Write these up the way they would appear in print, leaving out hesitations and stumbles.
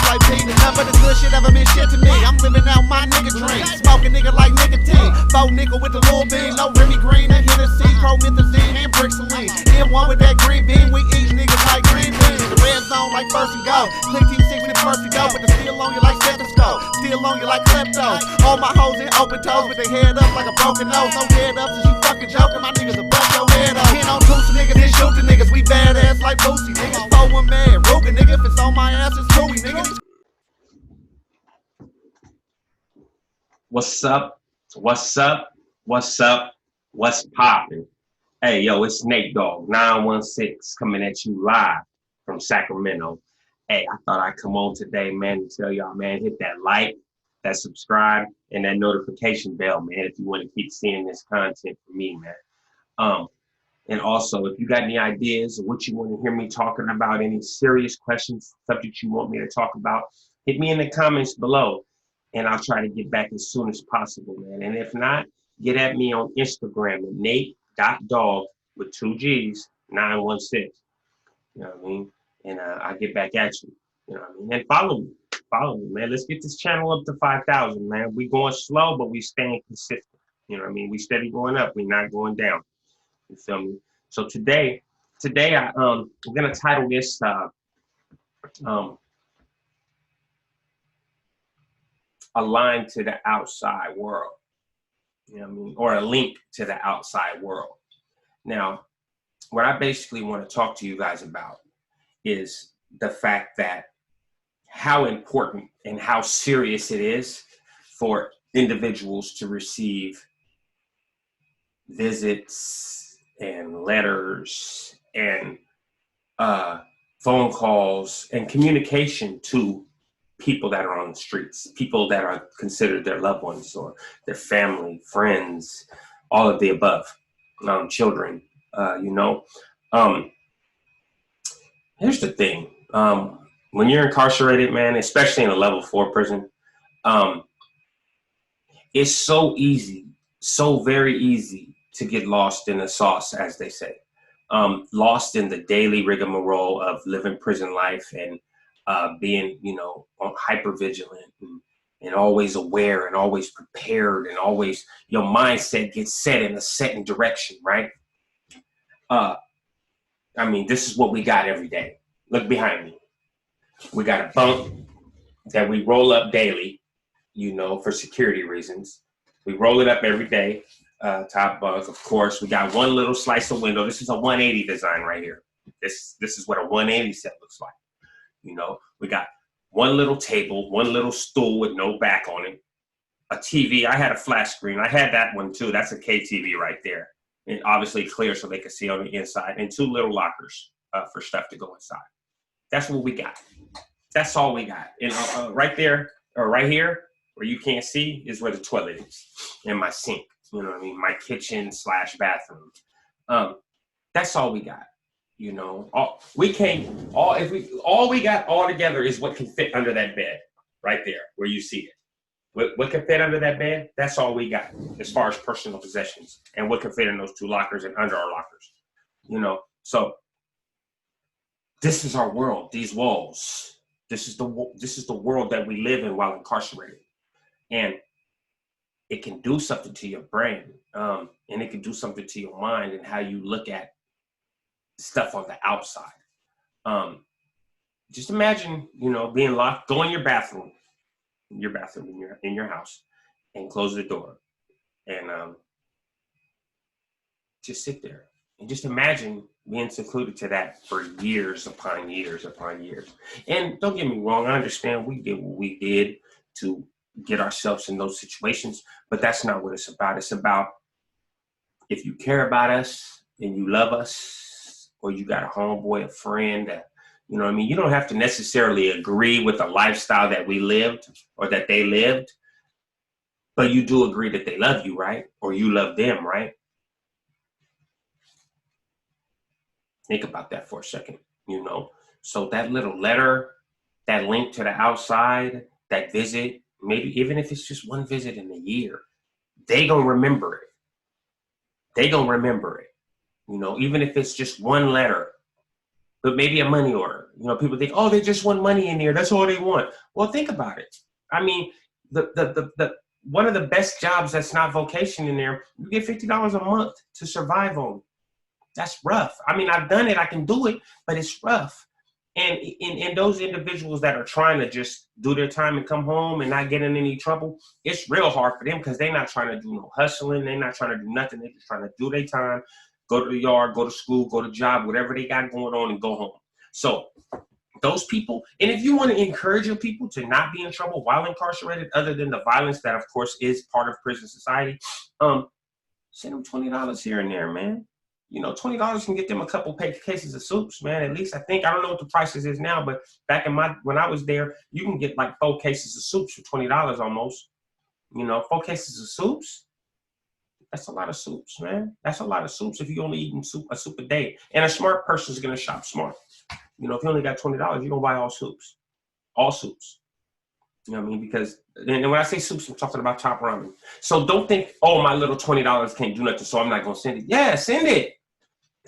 like P. None but the good shit ever meant shit to me. I'm living out my nigga dream. Smoking nigga like nicotine. Faux nickel with the little bean. No Remy Green and Hennessy. Promethazine and Brixaline. M1 with that green bean. We eat niggas like green beans. The red zone like first and go. Click Team 6 with the first and go. But the steel on you like stethoscope. Still on you like kleptos. All my hoes in open toes with their head up like a broken nose. No head up since you fucking joking. My niggas will bust your head off. Hit on two niggas, then shoot the niggas. We badass like Boosie. Niggas 4-1 man. Ruger nigga. If it's on my ass, it's Tui nigga. What's up? What's up? What's up? What's poppin'? Hey, yo, it's NateDoggSac916 coming at you live from Sacramento. Hey, I thought I'd come on today, man, to tell y'all, man, hit that like, that subscribe, and that notification bell, man, if you want to keep seeing this content from me, man. And also, if you got any ideas of what you want to hear me talking about, any serious questions, subjects you want me to talk about, hit me in the comments below, and I'll try to get back as soon as possible, man. And if not, get at me on Instagram at Nate.Dog with 2 G's, 916. You know what I mean? And I'll get back at you. You know what I mean? And follow me, man. Let's get this channel up to 5,000, man. We going slow, but we staying consistent. You know what I mean? We steady going up. We not going down. You feel me? So today I'm gonna title this a line to the outside world. You know what I mean? Or a link to the outside world. Now, what I basically want to talk to you guys about is the fact that how important and how serious it is for individuals to receive visits and letters and phone calls and communication to people that are on the streets, people that are considered their loved ones or their family, friends, all of the above, children, you know. Here's the thing. When you're incarcerated, man, especially in a level 4 prison, it's so easy, so very easy to get lost in the sauce, as they say. Lost in the daily rigmarole of living prison life and being, you know, hyper vigilant and always aware and always prepared and always your mindset gets set in a certain direction, right? I mean, this is what we got every day. Look behind me. We got a bunk that we roll up daily, you know, for security reasons. We roll it up every day. Top bunk, of course. We got one little slice of window. This is a 180 design right here. This is what a 180 set looks like. You know, we got one little table, one little stool with no back on it, a TV. I had a flat screen. I had that one too. That's a KTV right there. And obviously clear so they can see on the inside. And 2 little lockers for stuff to go inside. That's what we got. That's all we got. And right there, or right here, where you can't see, is where the toilet is. And my sink. You know what I mean? My kitchen / bathroom. That's all we got. You know, all we got all together is what can fit under that bed right there where you see it. What can fit under that bed? That's all we got as far as personal possessions and what can fit in those 2 lockers and under our lockers. You know, so this is our world. These walls. This is the world that we live in while incarcerated, and it can do something to your brain, and it can do something to your mind and how you look at stuff on the outside. Just imagine, you know, being locked, go in your bathroom in your house and close the door and just sit there and just imagine being secluded to that for years upon years upon years. And don't get me wrong, I understand we did what we did to get ourselves in those situations, but that's not what it's about. It's about if you care about us and you love us, or you got a homeboy, a friend that, you know what I mean? You don't have to necessarily agree with the lifestyle that we lived or that they lived, but you do agree that they love you, right? Or you love them, right? Think about that for a second, you know? So that little letter, that link to the outside, that visit, maybe even if it's just one visit in a year, they gonna remember it. They gonna remember it, you know, even if it's just one letter. but maybe a money order. You know, people think, oh, they just want money in there. That's all they want. Well, think about it. I mean, the one of the best jobs that's not vocation in there, you get $50 a month to survive on. That's rough. I mean, I've done it. I can do it, but it's rough. And those individuals that are trying to just do their time and come home and not get in any trouble, it's real hard for them because they're not trying to do no hustling. They're not trying to do nothing. They're just trying to do their time, go to the yard, go to school, go to job, whatever they got going on, and go home. So those people, and if you want to encourage your people to not be in trouble while incarcerated, other than the violence that, of course, is part of prison society, send them $20 here and there, man. You know, $20 can get them a couple cases of soups, man. At least I think, I don't know what the prices is now, but back in when I was there, you can get like 4 cases of soups for $20 almost. You know, 4 cases of soups. That's a lot of soups, man. That's a lot of soups if you only eating a soup a day. And a smart person is going to shop smart. You know, if you only got $20, you're going to buy all soups. All soups. You know what I mean? Because, and when I say soups, I'm talking about top ramen. So don't think, oh, my little $20 can't do nothing, so I'm not going to send it. Yeah, send it.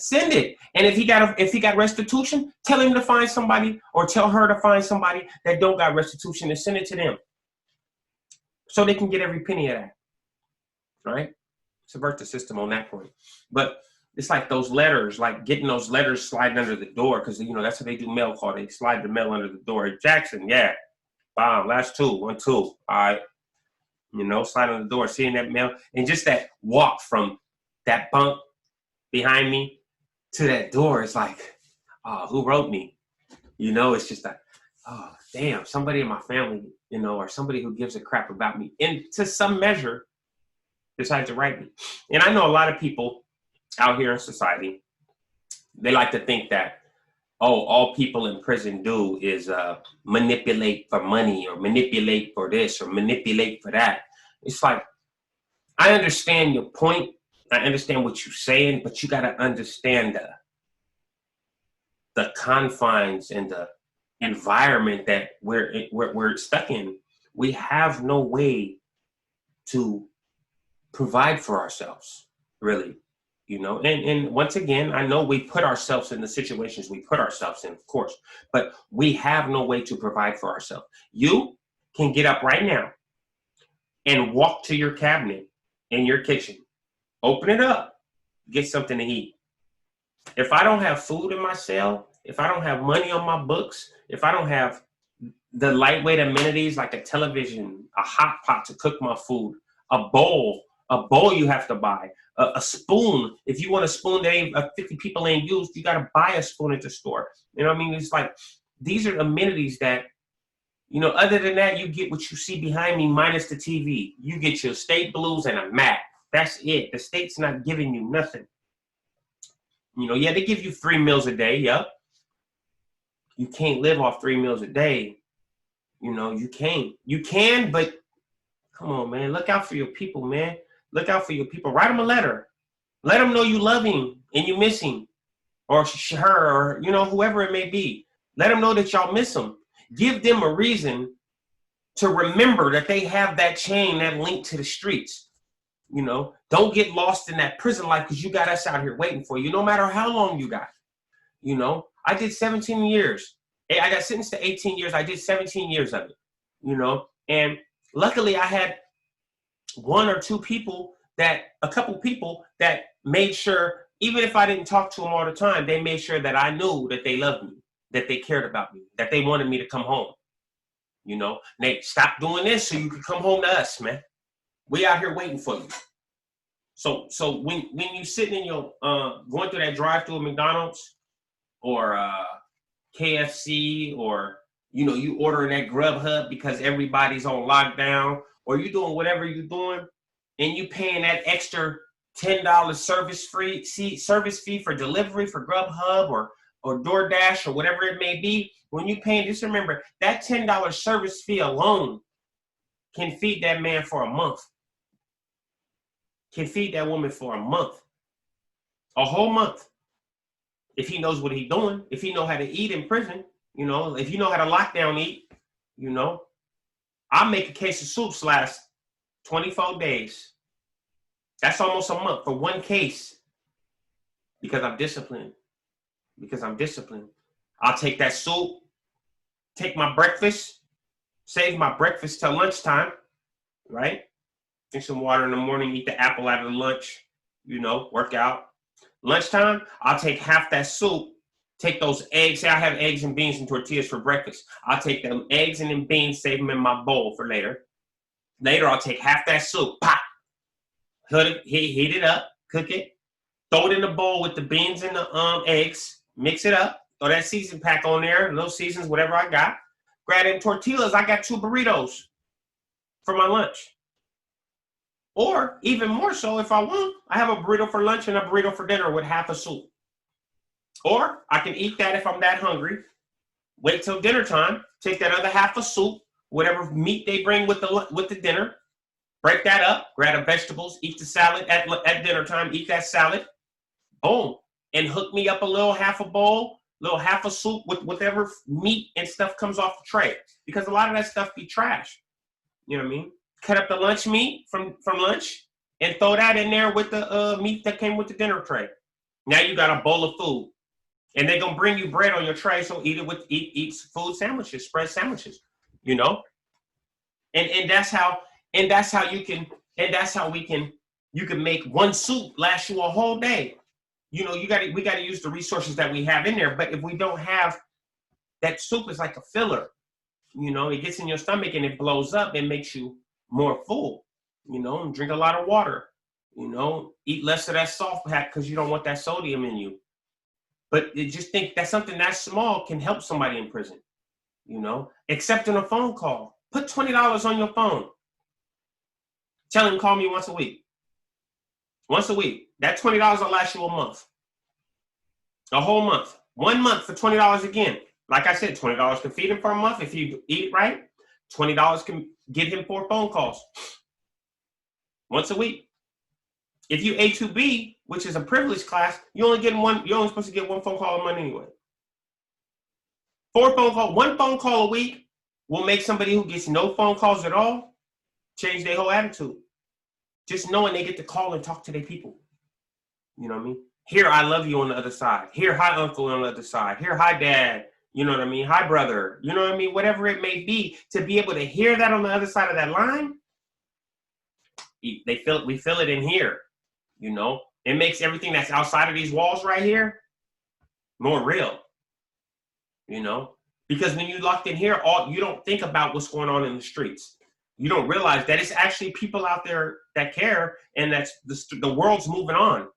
Send it. And if he got restitution, tell him to find somebody or tell her to find somebody that don't got restitution and send it to them. So they can get every penny of that. All right? Subvert the system on that point. But it's like those letters, like getting those letters sliding under the door, because, you know, that's what they do mail call. They slide the mail under the door. Jackson, yeah. Bomb. Last 2. 1, 2. All right. You know, slide on the door, seeing that mail. And just that walk from that bunk behind me to that door, it's like, oh, who wrote me? You know, it's just like, oh, damn, somebody in my family, you know, or somebody who gives a crap about me, and to some measure, decided to write me. And I know a lot of people out here in society, they like to think that, oh, all people in prison do is manipulate for money or manipulate for this or manipulate for that. It's like, I understand your point. I understand what you're saying, but you got to understand the confines and the environment that we're stuck in. We have no way to provide for ourselves, really, you know. And once again, I know we put ourselves in the situations we put ourselves in, of course, but we have no way to provide for ourselves. You can get up right now and walk to your cabinet in your kitchen. Open it up, get something to eat. If I don't have food in my cell, if I don't have money on my books, if I don't have the lightweight amenities like a television, a hot pot to cook my food, a bowl you have to buy, a spoon. If you want a spoon that 50 people ain't used, you got to buy a spoon at the store. You know what I mean? It's like, these are amenities that, you know, other than that, you get what you see behind me minus the TV. You get your state blues and a Mac. That's it. The state's not giving you nothing. You know, yeah, they give you 3 meals a day. Yep. You can't live off 3 meals a day. You know, you can't. You can, but come on, man. Look out for your people, man. Look out for your people. Write them a letter. Let them know you love him and you miss him, or her, or, you know, whoever it may be. Let them know that y'all miss them. Give them a reason to remember that they have that chain, that link to the streets. You know, don't get lost in that prison life because you got us out here waiting for you, no matter how long you got. You know, I did 17 years. I got sentenced to 18 years. I did 17 years of it, you know, and luckily I had a couple people that made sure, even if I didn't talk to them all the time, they made sure that I knew that they loved me, that they cared about me, that they wanted me to come home. You know, Nate, stop doing this so you can come home to us, man. We out here waiting for you. So when you sitting in your going through that drive-through at McDonald's or KFC, or, you know, you ordering that Grubhub because everybody's on lockdown, or you doing whatever you're doing, and you paying that extra $10 service fee for delivery for Grubhub or DoorDash or whatever it may be. When you paying, just remember that $10 service fee alone can feed that man for a month. Can feed that woman for a month. A whole month. If he knows what he's doing, if he know how to eat in prison, you know, if you know how to lockdown eat, you know, I'll make a case of soups last 24 days. That's almost a month for one case. Because I'm disciplined. I'll take that soup, take my breakfast, save my breakfast till lunchtime, right? Drink some water in the morning, eat the apple out of the lunch, you know, work out. Lunchtime, I'll take half that soup, take those eggs. Say I have eggs and beans and tortillas for breakfast. I'll take them eggs and them beans, save them in my bowl for later. Later, I'll take half that soup, pop, heat it up, cook it, throw it in the bowl with the beans and the eggs, mix it up, throw that season pack on there, little seasons, whatever I got. Grab them tortillas. I got 2 burritos for my lunch. Or even more so, if I want, I have a burrito for lunch and a burrito for dinner with half a soup. Or I can eat that if I'm that hungry. Wait till dinner time. Take that other half of soup, whatever meat they bring with the dinner. Break that up. Grab the vegetables. Eat the salad at dinner time. Eat that salad. Boom. And hook me up a little half a bowl, little half a soup with whatever meat and stuff comes off the tray. Because a lot of that stuff be trash. You know what I mean? Cut up the lunch meat from lunch and throw that in there with the meat that came with the dinner tray. Now you got a bowl of food. And they're gonna bring you bread on your tray, so eat it with eat food sandwiches, spread sandwiches, you know? And that's how you can make one soup last you a whole day. You know, we gotta use the resources that we have in there. But if we don't have that, soup is like a filler. You know, it gets in your stomach and it blows up and makes you more full, you know, and drink a lot of water, you know, eat less of that soft pack because you don't want that sodium in you. But just think that something that small can help somebody in prison, you know, accepting a phone call. Put $20 on your phone. Tell him call me once a week. Once a week. That $20 will last you a month. A whole month. 1 month for $20 again. Like I said, $20 can feed him for a month if you eat it right. $20 can get him 4 phone calls once a week. If you A2B, which is a privileged class, you're only supposed to get 1 phone call a month anyway. 4 phone calls, 1 phone call a week will make somebody who gets no phone calls at all change their whole attitude. Just knowing they get to call and talk to their people. You know what I mean? Here, I love you on the other side. Here, hi, uncle on the other side. Here, hi, dad. You know what I mean? Hi, brother. You know what I mean? Whatever it may be, to be able to hear that on the other side of that line, we feel it in here. You know, it makes everything that's outside of these walls right here more real. You know, because when you locked in here, you don't think about what's going on in the streets. You don't realize that it's actually people out there that care, and that's the world's moving on.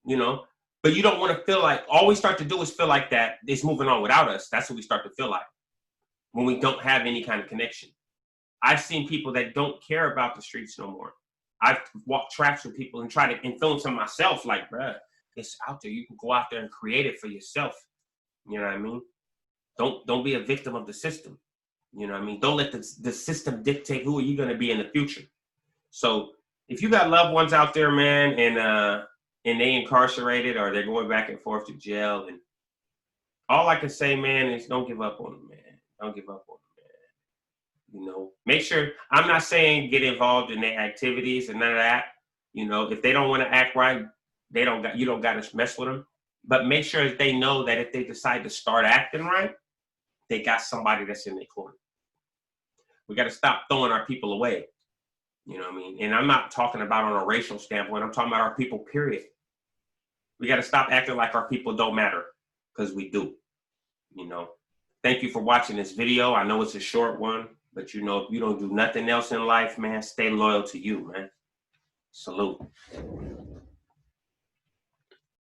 You know. But you don't want to feel like, all we start to do is feel like that it's moving on without us. That's what we start to feel like when we don't have any kind of connection. I've seen people that don't care about the streets no more. I've walked tracks with people and tried to influence them myself, like, bruh, it's out there. You can go out there and create it for yourself. You know what I mean? Don't be a victim of the system. You know what I mean? Don't let the system dictate who are you going to be in the future. So if you got loved ones out there, man, and they incarcerated or they're going back and forth to jail, and all I can say, man, is don't give up on them, man. Don't give up on them, man. You know, make sure, I'm not saying get involved in their activities and none of that. You know, if they don't want to act right, you don't got to mess with them. But make sure that they know that if they decide to start acting right, they got somebody that's in their corner. We got to stop throwing our people away. You know what I mean? And I'm not talking about on a racial standpoint. I'm talking about our people, period. We got to stop acting like our people don't matter, because we do. You know, thank you for watching this video. I know it's a short one, but you know, if you don't do nothing else in life, man, stay loyal to you, man. Salute.